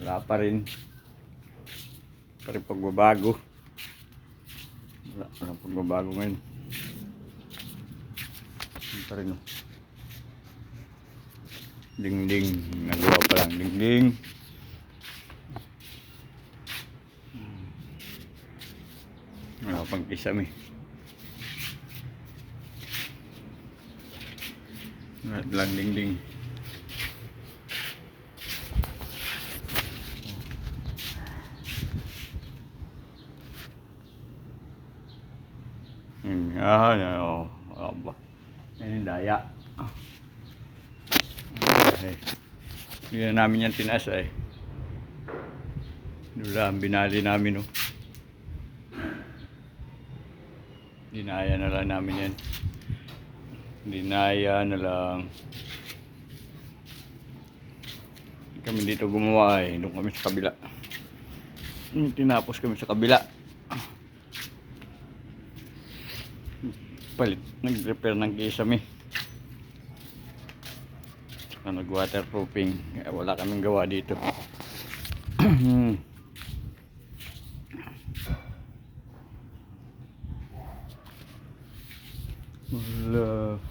Wala pa rin. Pagbabago. Wala pagbabago ngayon. Hindi pa rin. Dingding. Nagawa pa lang dingding. Wala pang kisame. Wala lang dingding. Yan yung daya. Hindi na namin yan tinaas eh. Wala, binali namin oh. Dinaya na lang namin yan. Dinaya na lang. Kami dito gumawa eh. Doon kami sa kabila. Tinapos kami sa kabila. Nag-repair ng kisame. Saka nag-waterproofing. Wala kaming gawa dito. Wala.